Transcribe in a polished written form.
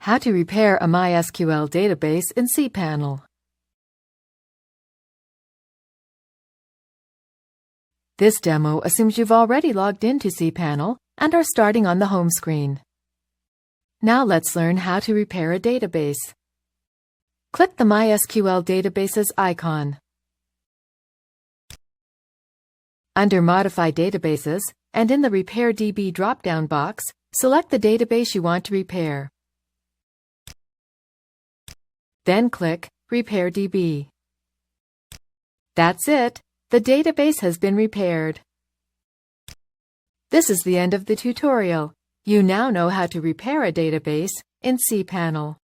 How to repair a MySQL database in cPanel. This demo assumes you've already logged into cPanel and are starting on the home screen. Now let's learn how to repair a database. Click the MySQL Databases icon. Under Modify Databases, and in the Repair DB drop-down box, select the database you want to repair. Then click Repair DB. That's it! The database has been repaired. This is the end of the tutorial. You now know how to repair a database in cPanel.